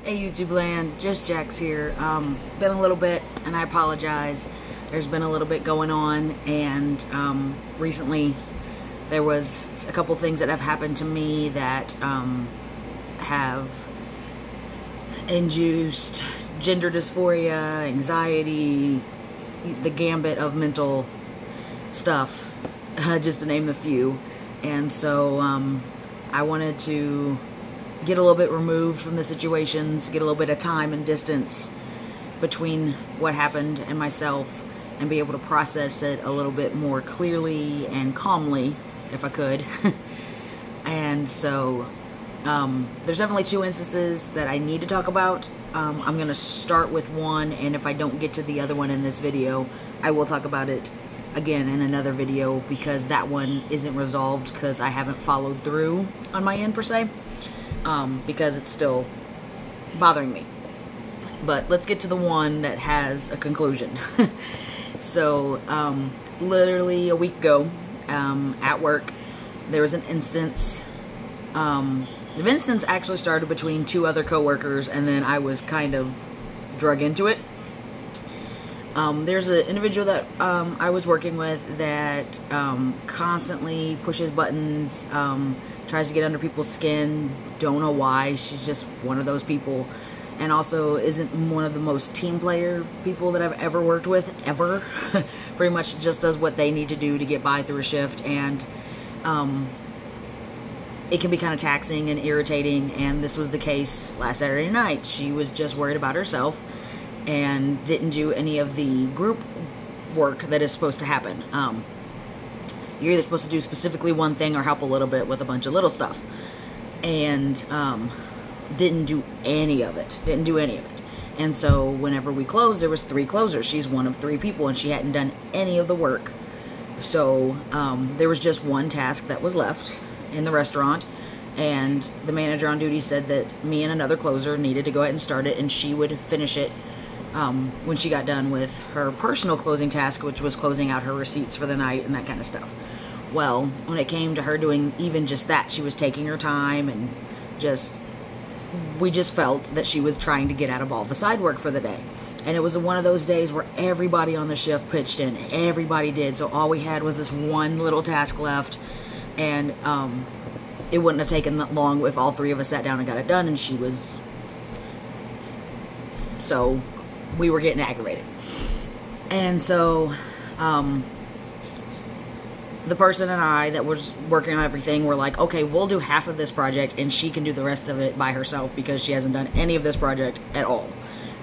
Hey YouTube land, just Jax here. Been a little bit, and I apologize. There's been a little bit going on, and recently there was a couple things that have happened to me that have induced gender dysphoria, anxiety, the gambit of mental stuff, just to name a few. And so I wanted to get a little bit removed from the situations, get a little bit of time and distance between what happened and myself, and be able to process it a little bit more clearly and calmly, if I could. And so there's definitely two instances that I need to talk about. I'm going to start with one, and if I don't get to the other one in this video, I will talk about it again in another video, because that one isn't resolved because I haven't followed through on my end per se. Because it's still bothering me. But let's get to the one that has a conclusion. So, literally a week ago, at work, there was an instance. The instance actually started between two other coworkers, and then I was kind of drug into it. There's an individual that I was working with that constantly pushes buttons, tries to get under people's skin. Don't know why. She's just one of those people, and also isn't one of the most team player people that I've ever worked with, ever. Pretty much just does what they need to do to get by through a shift, and it can be kind of taxing and irritating, and this was the case last Saturday night. She was just worried about herself and didn't do any of the group work that is supposed to happen. You're either supposed to do specifically one thing or help a little bit with a bunch of little stuff. And didn't do any of it. Didn't do any of it. And so whenever we closed, there was 3 closers. She's one of 3 people, and she hadn't done any of the work. So there was just one task that was left in the restaurant, and the manager on duty said that me and another closer needed to go ahead and start it, and she would finish it when she got done with her personal closing task, which was closing out her receipts for the night and that kind of stuff. Well, when it came to her doing even just that, she was taking her time, and we just felt that she was trying to get out of all the side work for the day. And it was one of those days where everybody on the shift pitched in. Everybody did. So all we had was this one little task left, and it wouldn't have taken that long if all 3 of us sat down and got it done, and she was... So we were getting aggravated. And so the person and I that was working on everything were like, okay, we'll do half of this project and she can do the rest of it by herself because she hasn't done any of this project at all.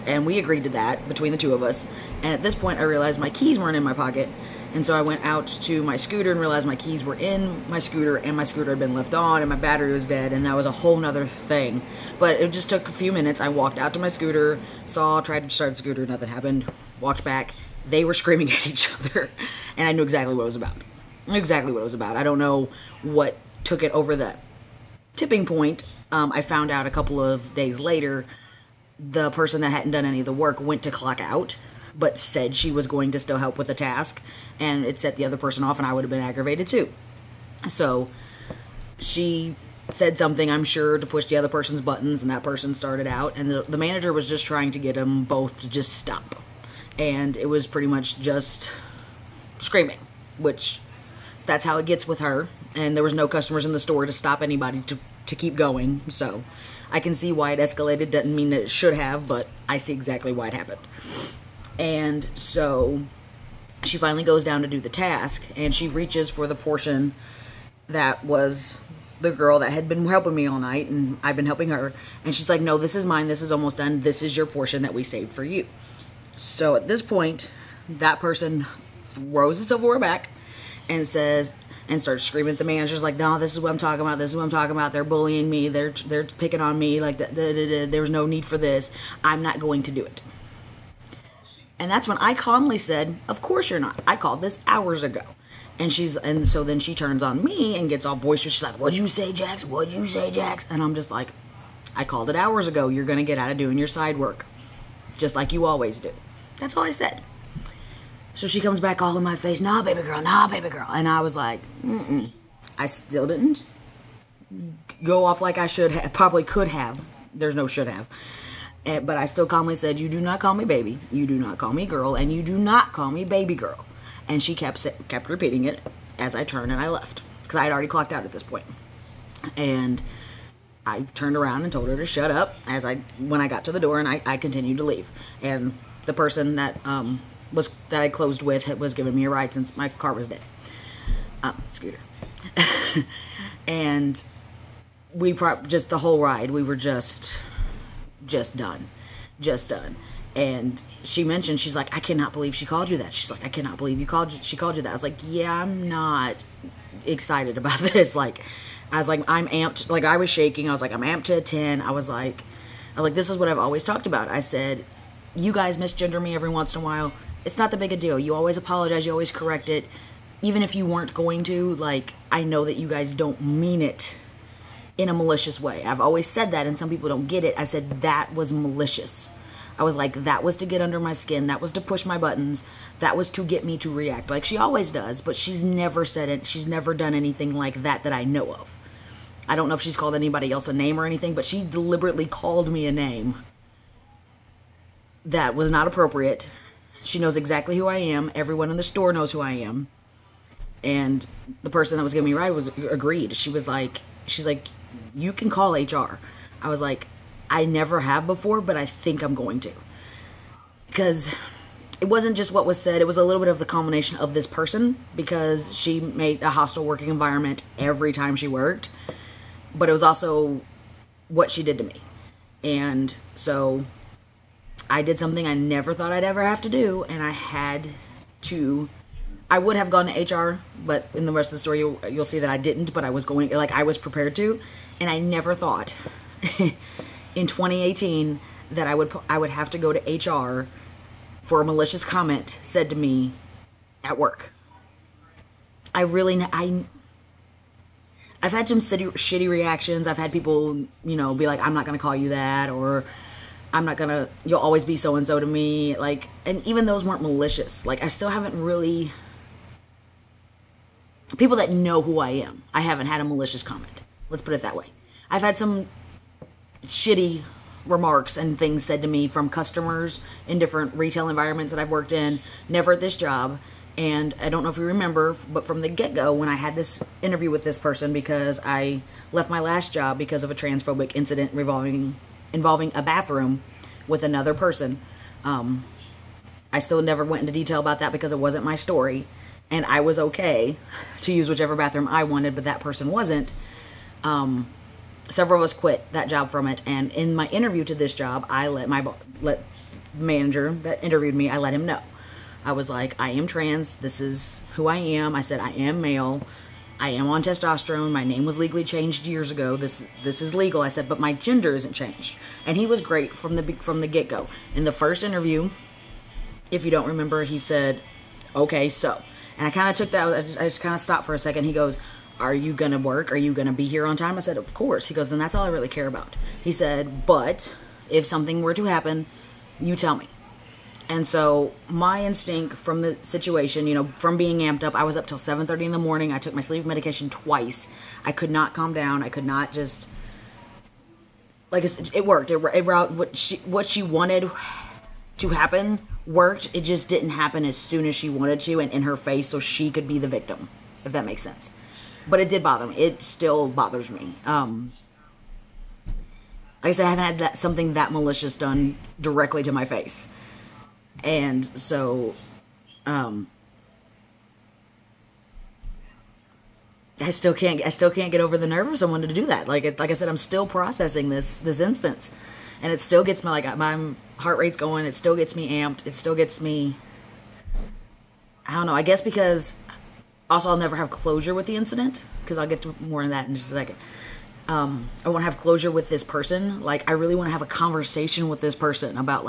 And we agreed to that between the 2 of us. And at this point I realized my keys weren't in my pocket, and so I went out to my scooter and realized my keys were in my scooter, and my scooter had been left on, and my battery was dead, and that was a whole nother thing. But it just took a few minutes. I walked out to my scooter, tried to start the scooter, nothing happened, walked back. They were screaming at each other, and I knew exactly what it was about. Exactly what it was about. I don't know what took it over the tipping point. I found out a couple of days later, the person that hadn't done any of the work went to clock out, but said she was going to still help with the task, and it set the other person off, and I would have been aggravated too. So she said something, I'm sure, to push the other person's buttons, and that person started out, and the manager was just trying to get them both to just stop. And it was pretty much just screaming, which that's how it gets with her, and there was no customers in the store to stop anybody to keep going. So I can see why it escalated. Doesn't mean that it should have, but I see exactly why it happened. And so she finally goes down to do the task, and she reaches for the portion that was the girl that had been helping me all night, and I've been helping her, and she's like, no, this is mine, this is almost done, this is your portion that we saved for you. So at this point, that person throws the silverware back and says, and starts screaming at the managers like, no, this is what I'm talking about, this is what I'm talking about, they're bullying me, they're picking on me, like, there was no need for this, I'm not going to do it. And that's when I calmly said, of course you're not. I called this hours ago. And so then she turns on me and gets all boisterous. She's like, what'd you say, Jax? What'd you say, Jax? And I'm just like, I called it hours ago. You're going to get out of doing your side work. Just like you always do. That's all I said. So she comes back all in my face, nah, baby girl, nah, baby girl. And I was like, I still didn't go off like I should have, probably could have, There's no should have. But I still calmly said, you do not call me baby, you do not call me girl, and you do not call me baby girl. And she kept repeating it as I turned and I left, because I had already clocked out at this point. And I turned around and told her to shut up when I got to the door, and I continued to leave. And the person that I closed with was giving me a ride since my car was dead. Scooter. And we just the whole ride, we were just done. And she mentioned, she's like, I cannot believe she called you that. She's like, I cannot believe she called you that. I was like, yeah, I'm not excited about this. Like, I was like, I'm amped. Like, I was shaking. I was like, I'm amped to a 10. I was like, this is what I've always talked about. I said, you guys misgender me every once in a while. It's not that big a deal. You always apologize. You always correct it. Even if you weren't going to, like, I know that you guys don't mean it in a malicious way. I've always said that, and some people don't get it. I said that was malicious. I was like, that was to get under my skin. That was to push my buttons. That was to get me to react like she always does, but she's never said it. She's never done anything like that I know of. I don't know if she's called anybody else a name or anything, but she deliberately called me a name that was not appropriate. She knows exactly who I am. Everyone in the store knows who I am. And the person that was giving me a ride agreed. She's like, you can call HR. I was like, I never have before, but I think I'm going to. Because it wasn't just what was said. It was a little bit of the combination of this person, because she made a hostile working environment every time she worked. But it was also what she did to me. And so I did something I never thought I'd ever have to do, and I would have gone to HR, but in the rest of the story, you'll see that I didn't, but I was prepared to, and I never thought in 2018 that I would have to go to HR for a malicious comment said to me at work. I've had some shitty reactions. I've had people, be like, I'm not going to call you that, or you'll always be so-and-so to me. Like, and even those weren't malicious. Like, I still haven't really, people that know who I am, I haven't had a malicious comment. Let's put it that way. I've had some shitty remarks and things said to me from customers in different retail environments that I've worked in, never at this job. And I don't know if you remember, but from the get-go, when I had this interview with this person, because I left my last job because of a transphobic incident involving a bathroom with another person. I still never went into detail about that because it wasn't my story, and I was okay to use whichever bathroom I wanted, but that person wasn't. Several of us quit that job from it, and in my interview to this job, I let manager that interviewed me, I let him know. I was like, I am trans, this is who I am. I said, I am male, I am on testosterone, my name was legally changed years ago, this is legal. I said, but my gender isn't changed. And he was great from the get-go. In the first interview, if you don't remember, he said, okay, so. And I kind of took that, I just kind of stopped for a second. He goes, are you going to work? Are you going to be here on time? I said, of course. He goes, then that's all I really care about. He said, but if something were to happen, you tell me. And so my instinct from the situation, from being amped up, I was up till 7:30 in the morning. I took my sleep medication twice. I could not calm down. I could not just, it worked. What she wanted to happen worked. It just didn't happen as soon as she wanted to and in her face, so she could be the victim, if that makes sense. But it did bother me. It still bothers me. Like I said, I haven't had something that malicious done directly to my face. And so, I still can't get over the nerve of someone to do that. Like I said, I'm still processing this instance, and it still gets me, my heart rate's going. It still gets me amped. It still gets me, I don't know, I guess because also I'll never have closure with the incident, because I'll get to more on that in just a second. I want to have closure with this person. I really want to have a conversation with this person about,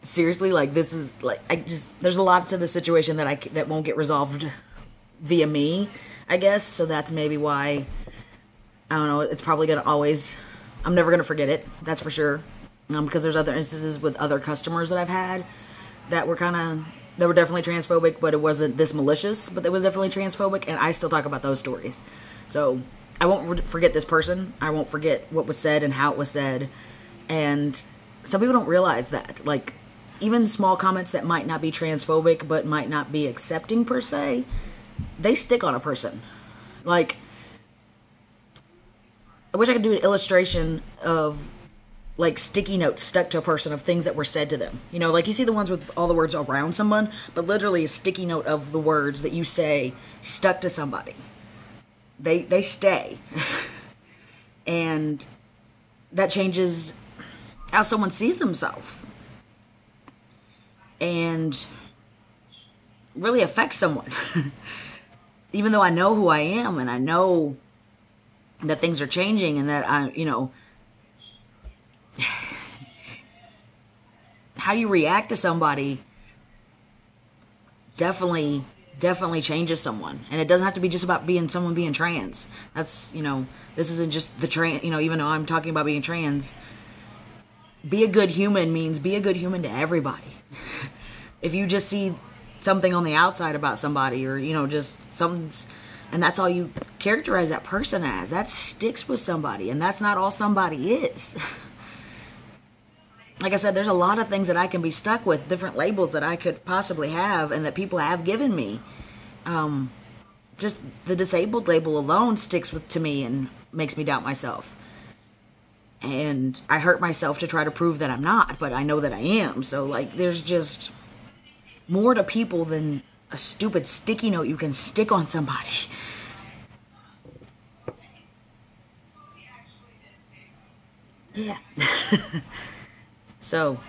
seriously, this is, there's a lot to the situation that won't get resolved via me, I guess. So that's maybe why, I don't know, it's probably going to always, I'm never going to forget it. That's for sure. Because there's other instances with other customers that I've had that were definitely transphobic, but it wasn't this malicious, but it was definitely transphobic, and I still talk about those stories. So I won't forget this person. I won't forget what was said and how it was said. And some people don't realize that. Like, even small comments that might not be transphobic but might not be accepting per se, they stick on a person. Like, I wish I could do an illustration of, like, sticky notes stuck to a person of things that were said to them. You know, like, you see the ones with all the words around someone, but literally a sticky note of the words that you say stuck to somebody. They stay. And that changes how someone sees themselves. And really affects someone. Even though I know who I am and I know that things are changing and that how you react to somebody definitely changes someone. And it doesn't have to be just about someone being trans. That's, this isn't just the trans, even though I'm talking about being trans. Be a good human means be a good human to everybody. If you just see something on the outside about somebody, or, just something's, and that's all you characterize that person as, that sticks with somebody, and that's not all somebody is. Like I said, there's a lot of things that I can be stuck with, different labels that I could possibly have and that people have given me. Just the disabled label alone sticks to me and makes me doubt myself. And I hurt myself to try to prove that I'm not, but I know that I am. So, like, there's just more to people than a stupid sticky note you can stick on somebody. Yeah. So,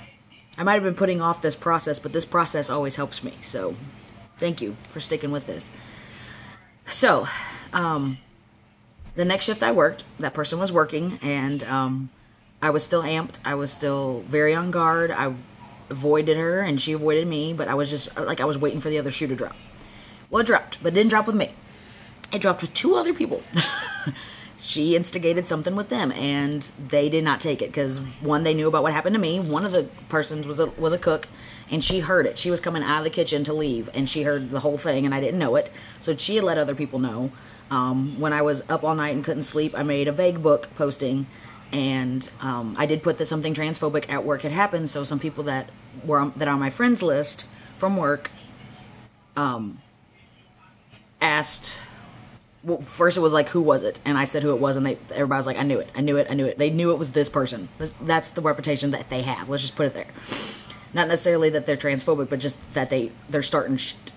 I might have been putting off this process, but this process always helps me. So, thank you for sticking with this. So, the next shift I worked, that person was working, and I was still amped. I was still very on guard. I avoided her, and she avoided me, but I was just, like, I was waiting for the other shoe to drop. Well, it dropped, but it didn't drop with me. It dropped with 2 other people. She instigated something with them, and they did not take it, because, one, they knew about what happened to me. One of the persons was a cook, and she heard it. She was coming out of the kitchen to leave, and she heard the whole thing, and I didn't know it. So she had let other people know. When I was up all night and couldn't sleep, I made a vague book posting, and I did put that something transphobic at work had happened, so some people that are on my friends list from work asked, well, first it was like, who was it? And I said who it was, and everybody was like, I knew it. They knew it was this person. That's the reputation that they have. Let's just put it there. Not necessarily that they're transphobic, but just that they're starting shit.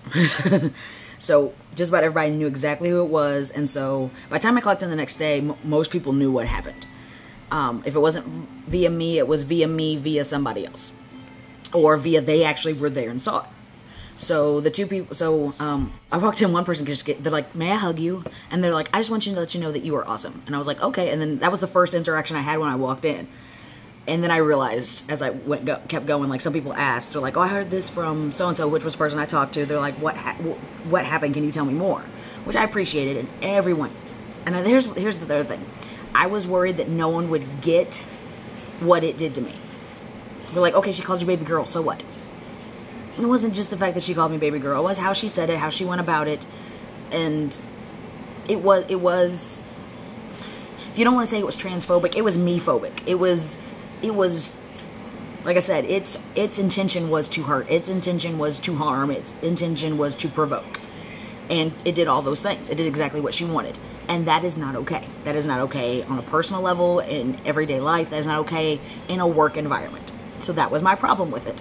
So just about everybody knew exactly who it was, and so by the time I clocked in the next day, most people knew what happened. If it wasn't via me, it was via somebody else, or via they actually were there and saw it. So the 2 people, I walked in, one person they're like, may I hug you? And they're like, I just want you to let you know that you are awesome. And I was like, okay. And then that was the first interaction I had when I walked in. And then I realized, as I kept going, like, some people asked, they're like, oh, I heard this from so-and-so, which was the person I talked to. They're like, what happened? Can you tell me more? Which I appreciated, and everyone. And here's the other thing. I was worried that no one would get what it did to me. We're like, okay, she called you baby girl, so what? It wasn't just the fact that she called me baby girl. It was how she said it, how she went about it. And it was, if you don't want to say it was transphobic, it was me-phobic. It was, like I said, its intention was to hurt. Its intention was to harm. Its intention was to provoke. And it did all those things. It did exactly what she wanted. And that is not okay. That is not okay on a personal level, in everyday life. That is not okay in a work environment. So that was my problem with it.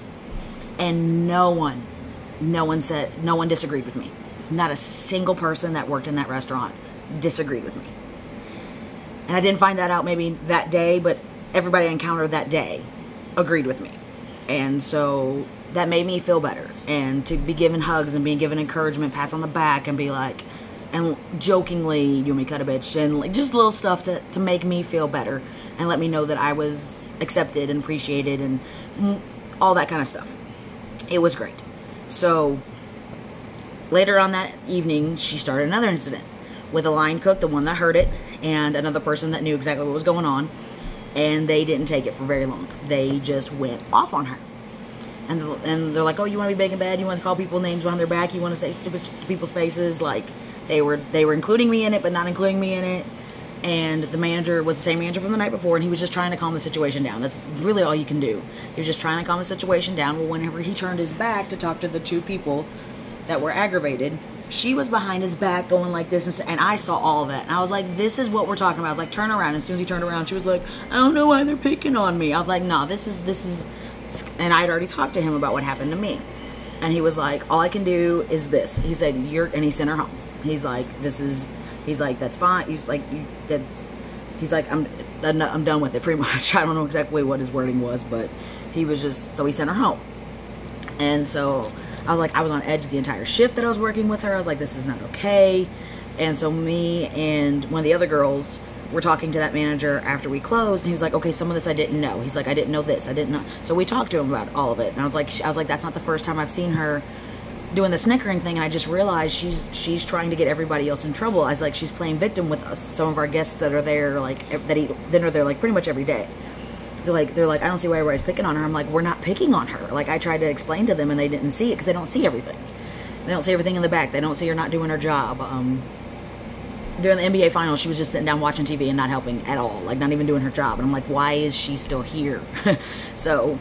And no one disagreed with me. Not a single person that worked in that restaurant disagreed with me. And I didn't find that out maybe that day, but everybody I encountered that day agreed with me. And so that made me feel better. And to be given hugs and being given encouragement, pats on the back, and be like, and jokingly, you want me to cut a bitch, and like just little stuff to make me feel better and let me know that I was accepted and appreciated and all that kind of stuff. It was great. So later on that evening, she started another incident with a line cook, the one that heard it, and another person that knew exactly what was going on. And they didn't take it for very long. They just went off on her. And they're like, oh, you want to be big and bad? You want to call people names behind their back? You want to say stupid to people's faces? Like, they were including me in it, but not including me in it. And the manager was the same manager from the night before, and he was just trying to calm the situation down. That's really all you can do. He was just trying to calm the situation down. Well, whenever he turned his back to talk to the two people that were aggravated, she was behind his back going like this, and I saw all of that. And I was like, this is what we're talking about. I was like, turn around. And as soon as he turned around, she was like, I don't know why they're picking on me. I was like, no, this is, and I had already talked to him about what happened to me. And he was like, all I can do is this. He said, and he sent her home. He's like, he's like, that's fine. He's like, I'm done with it, pretty much. I don't know exactly what his wording was, but he was just, so he sent her home. And so I was like, I was on edge the entire shift that I was working with her. I was like, this is not okay. And so me and one of the other girls were talking to that manager after we closed, and he was like, okay, some of this I didn't know. He's like, I didn't know this, I didn't know. So we talked to him about all of it, and I was like, that's not the first time I've seen her doing the snickering thing, and I just realized she's trying to get everybody else in trouble. I was like, she's playing victim with us. Some of our guests that are there, like, that eat dinner there, like, pretty much every day. They're like, I don't see why everybody's picking on her. I'm like, we're not picking on her. Like, I tried to explain to them, and they didn't see it, because they don't see everything. They don't see everything in the back. They don't see her not doing her job. During the NBA Finals, she was just sitting down watching TV and not helping at all. Like, not even doing her job. And I'm like, why is she still here? So,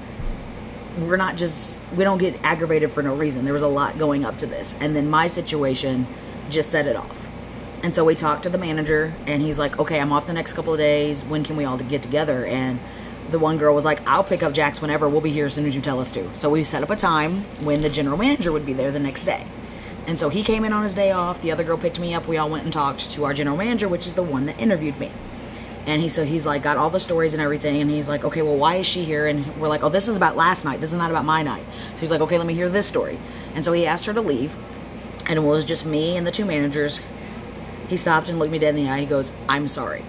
we don't get aggravated for no reason. There was a lot going up to this. And then my situation just set it off. And so we talked to the manager, and he's like, okay, I'm off the next couple of days. When can we all get together? And the one girl was like, I'll pick up Jax whenever. We'll be here as soon as you tell us to. So we set up a time when the general manager would be there the next day. And so he came in on his day off. The other girl picked me up. We all went and talked to our general manager, which is the one that interviewed me. And he's like, got all the stories and everything. And he's like, okay, well, why is she here? And we're like, oh, this is about last night. This is not about my night. So he's like, okay, let me hear this story. And so he asked her to leave. And it was just me and the two managers. He stopped and looked me dead in the eye. He goes, I'm sorry.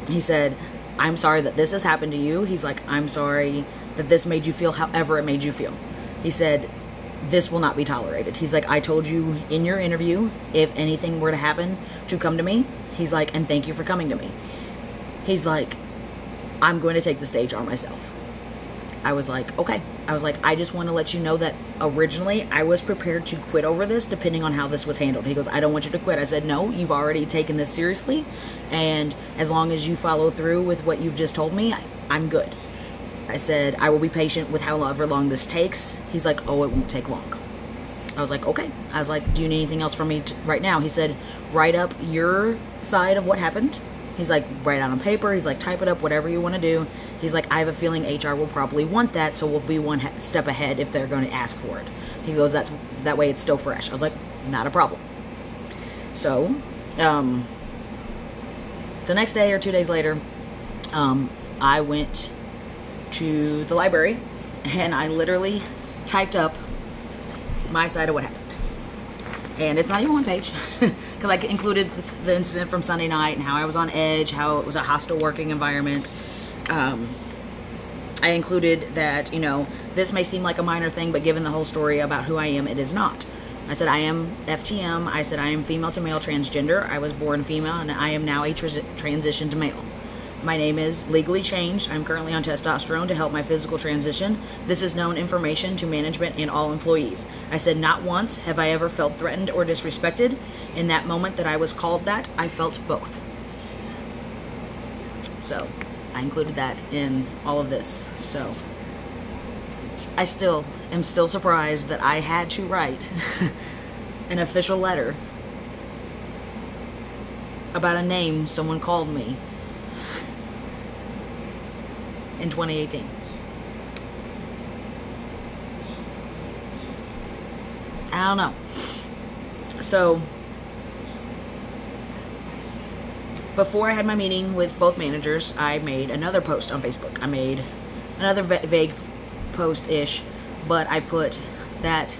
He said, I'm sorry that this has happened to you. He's like, I'm sorry that this made you feel however it made you feel. He said, this will not be tolerated. He's like, I told you in your interview, if anything were to happen, to come to me. He's like, and thank you for coming to me. He's like, I'm going to take the stage on myself. I was like, okay. I was like, I just want to let you know that originally I was prepared to quit over this depending on how this was handled. He goes, I don't want you to quit. I said, no, you've already taken this seriously. And as long as you follow through with what you've just told me, I'm good. I said, I will be patient with however long this takes. He's like, oh, it won't take long. I was like, okay. I was like, do you need anything else from me right now? He said, write up your side of what happened. He's like, write it out on paper. He's like, type it up, whatever you want to do. He's like, I have a feeling HR will probably want that, so we'll be one step ahead if they're going to ask for it. He goes, that way it's still fresh. I was like, not a problem. So, the next day or 2 days later, I went to the library, and I literally typed up my side of what happened. And it's not even one page, because I included the incident from Sunday night and how I was on edge, how it was a hostile working environment. I included that, this may seem like a minor thing, but given the whole story about who I am, it is not. I said I am FTM. I said I am female to male transgender. I was born female, and I am now a transition to male. My name is legally changed. I'm currently on testosterone to help my physical transition. This is known information to management and all employees. I said not once have I ever felt threatened or disrespected. In that moment that I was called that, I felt both. So, I included that in all of this. So, I am still surprised that I had to write an official letter about a name someone called me in 2018. I don't know. So, before I had my meeting with both managers, I made another post on Facebook. I made another vague post-ish, but I put that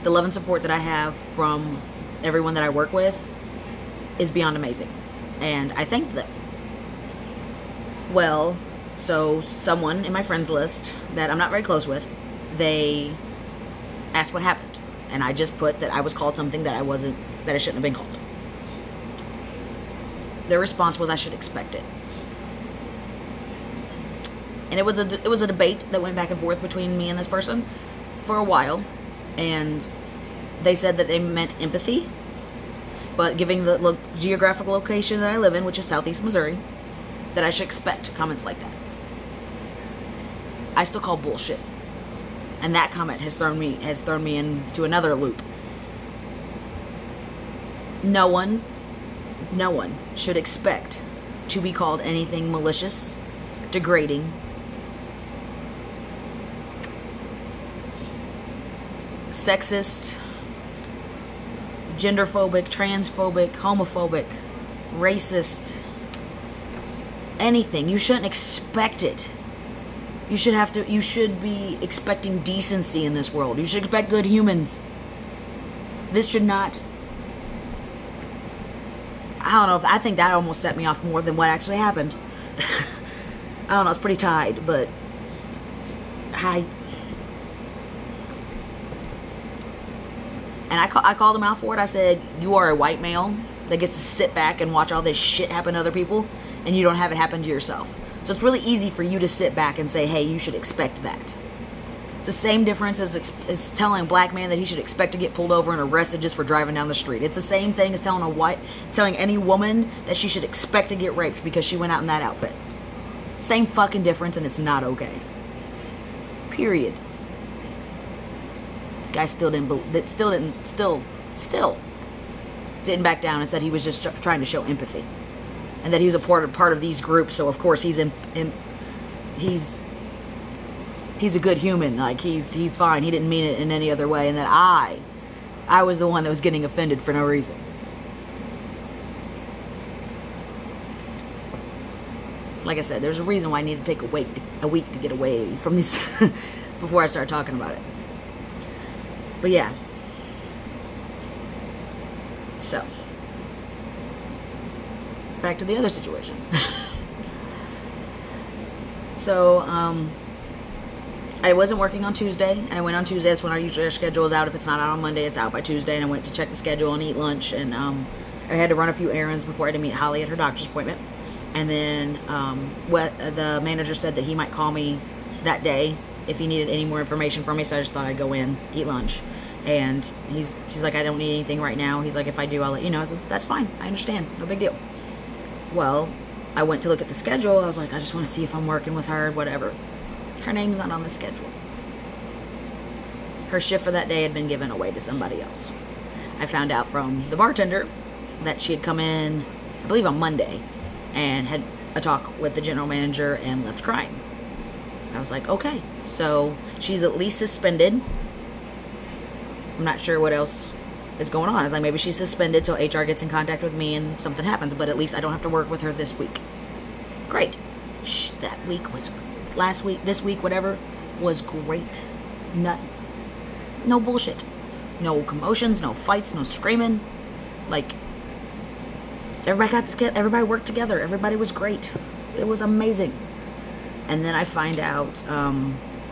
the love and support that I have from everyone that I work with is beyond amazing. And I thanked them. Well, so someone in my friends list that I'm not very close with, they asked what happened. And I just put that I was called something that I shouldn't have been called. Their response was I should expect it. And it was a debate that went back and forth between me and this person for a while. And they said that they meant empathy. but giving the geographical location that I live in, which is Southeast Missouri, that I should expect comments like that. I still call bullshit. And that comment has thrown me into another loop. No one should expect to be called anything malicious, degrading, sexist, genderphobic, transphobic, homophobic, racist, anything. You shouldn't expect it. You should be expecting decency in this world. You should expect good humans. This should not, I don't know, I think that almost set me off more than what actually happened. I don't know, it's pretty tied, but I called him out for it. I said, you are a white male that gets to sit back and watch all this shit happen to other people, and you don't have it happen to yourself. So it's really easy for you to sit back and say, hey, you should expect that. It's the same difference as telling a black man that he should expect to get pulled over and arrested just for driving down the street. It's the same thing as telling any woman that she should expect to get raped because she went out in that outfit. Same fucking difference, and it's not okay. Period. The guy still didn't back down and said he was just trying to show empathy, and that he was a part of these groups. So of course he's a good human. Like he's fine. He didn't mean it in any other way, and that I was the one that was getting offended for no reason. Like I said, there's a reason why I need to take a week to get away from this before I start talking about it. But yeah. So, back to the other situation. So, I wasn't working on Tuesday, and I went on Tuesday. That's when our schedule is out. If it's not out on Monday, it's out by Tuesday, and I went to check the schedule and eat lunch, and I had to run a few errands before I had to meet Holly at her doctor's appointment. And then the manager said that he might call me that day if he needed any more information from me, so I just thought I'd go in, eat lunch. And she's like, I don't need anything right now. He's like, if I do, I'll let you know. I said, that's fine. I understand. No big deal. Well, I went to look at the schedule. I was like, I just want to see if I'm working with her, whatever. Her name's not on the schedule. Her shift for that day had been given away to somebody else. I found out from the bartender that she had come in, I believe on Monday, and had a talk with the general manager and left crying. I was like, okay. So she's at least suspended. I'm not sure what else is going on. I was like, maybe she's suspended till HR gets in contact with me and something happens, but at least I don't have to work with her this week. Great. That week was, last week, this week, whatever, was great. No bullshit. No commotions, no fights, no screaming. Like, everybody worked together. Everybody was great. It was amazing. And then I find out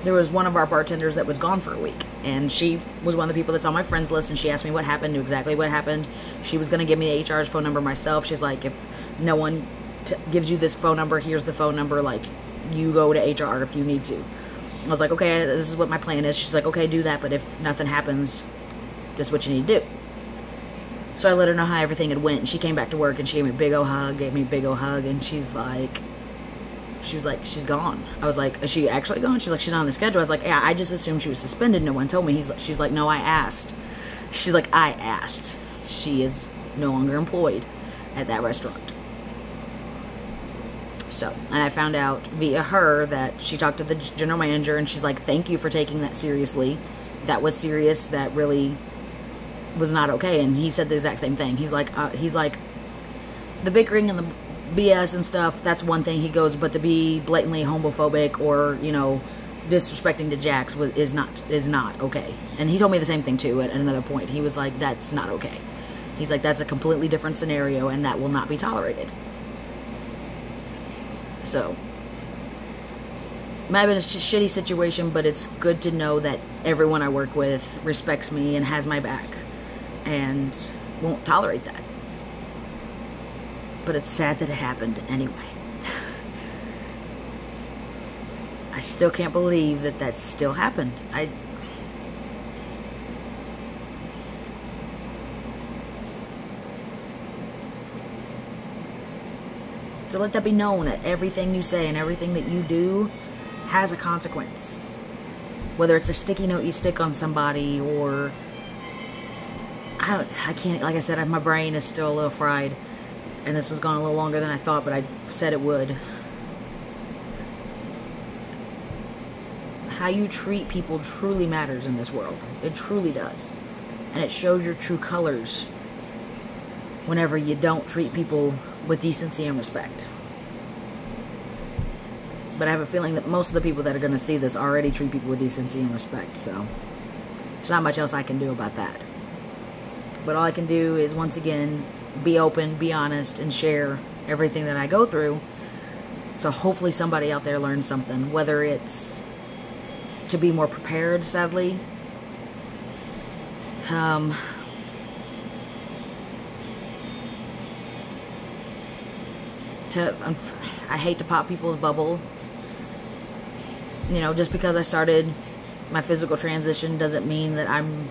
there was one of our bartenders that was gone for a week, and she was one of the people that's on my friends list, and she asked me what happened, knew exactly what happened. She was going to give me HR's phone number myself. She's like, if no one gives you this phone number, here's the phone number, like, you go to HR if you need to. I was like, okay, this is what my plan is. She's like, okay, do that, but if nothing happens, this is what you need to do. So I let her know how everything had went, and she came back to work, and she gave me a big old hug, and she's like, she's gone. I was like, is she actually gone? She's like, she's not on the schedule. I was like, yeah, I just assumed she was suspended. No one told me. She's like, no, I asked. She's like, I asked. She is no longer employed at that restaurant. So, and I found out via her that she talked to the general manager, and she's like, thank you for taking that seriously. That was serious. That really was not okay. And he said the exact same thing. He's like, the bickering and the BS and stuff, that's one thing. He goes, but to be blatantly homophobic or, you know, disrespecting to Jax is not okay. And he told me the same thing too at another point. He was like, that's not okay. He's like, that's a completely different scenario, and that will not be tolerated. So, might have been a shitty situation, but it's good to know that everyone I work with respects me and has my back and won't tolerate that. But it's sad that it happened anyway. I still can't believe that still happened. So let that be known that everything you say and everything that you do has a consequence. Whether it's a sticky note you stick on somebody, or I can't, like I said, my brain is still a little fried, and this has gone a little longer than I thought, but I said it would. How you treat people truly matters in this world. It truly does. And it shows your true colors whenever you don't treat people with decency and respect. But I have a feeling that most of the people that are going to see this already treat people with decency and respect, so there's not much else I can do about that. But all I can do is, once again, be open, be honest, and share everything that I go through, so hopefully somebody out there learns something, whether it's to be more prepared, sadly. I hate to pop people's bubble. You know, just because I started my physical transition doesn't mean that I'm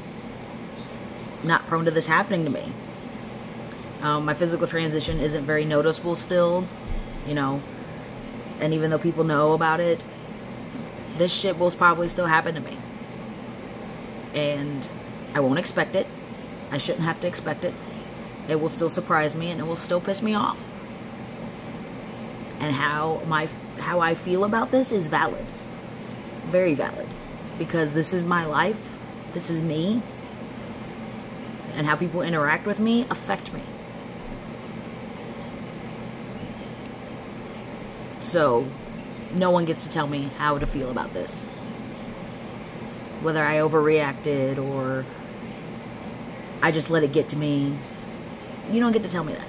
not prone to this happening to me. My physical transition isn't very noticeable still, you know, and even though people know about it, this shit will probably still happen to me. And I won't expect it. I shouldn't have to expect it. It will still surprise me, and it will still piss me off. And how I feel about this is valid. Very valid. Because this is my life. This is me. And how people interact with me affect me. So no one gets to tell me how to feel about this. Whether I overreacted or I just let it get to me. You don't get to tell me that.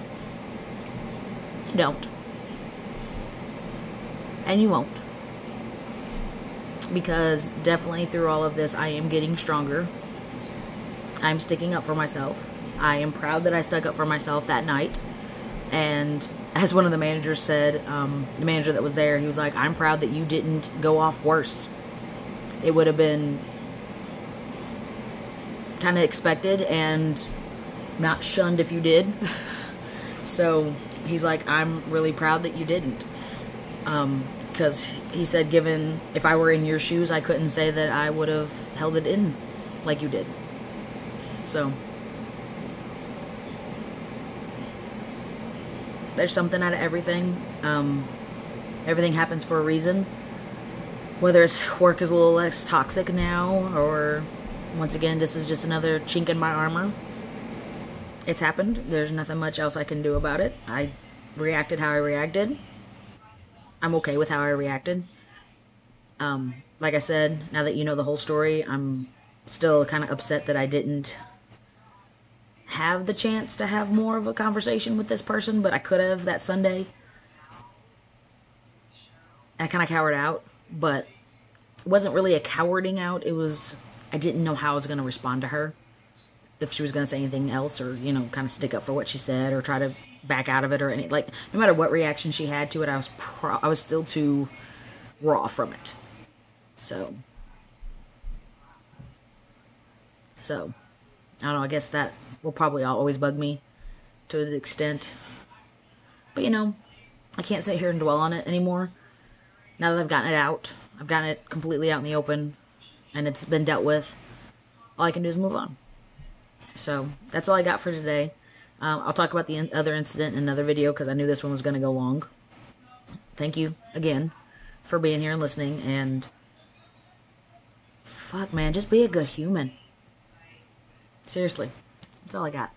You don't. And you won't. Because definitely through all of this, I am getting stronger. I'm sticking up for myself. I am proud that I stuck up for myself that night. And as one of the managers said, the manager that was there, he was like, I'm proud that you didn't go off worse. It would have been kind of expected and not shunned if you did. So he's like, I'm really proud that you didn't. Because he said, given if I were in your shoes, I couldn't say that I would have held it in like you did. So there's something out of everything. Everything happens for a reason. Whether it's work is a little less toxic now, or once again, this is just another chink in my armor. It's happened. There's nothing much else I can do about it. I reacted how I reacted. I'm okay with how I reacted. Like I said, now that you know the whole story, I'm still kind of upset that I didn't have the chance to have more of a conversation with this person, but I could have that Sunday. I kind of cowered out, but it wasn't really a cowarding out. It was, I didn't know how I was going to respond to her. If she was going to say anything else, or, you know, kind of stick up for what she said, or try to back out of it, or any, like, no matter what reaction she had to it, I was still too raw from it. So, I don't know, I guess that will probably always bug me to an extent. But, you know, I can't sit here and dwell on it anymore. Now that I've gotten it out, I've gotten it completely out in the open, and it's been dealt with, all I can do is move on. So, that's all I got for today. I'll talk about the other incident in another video, because I knew this one was going to go long. Thank you, again, for being here and listening, and fuck, man, just be a good human. Seriously, that's all I got.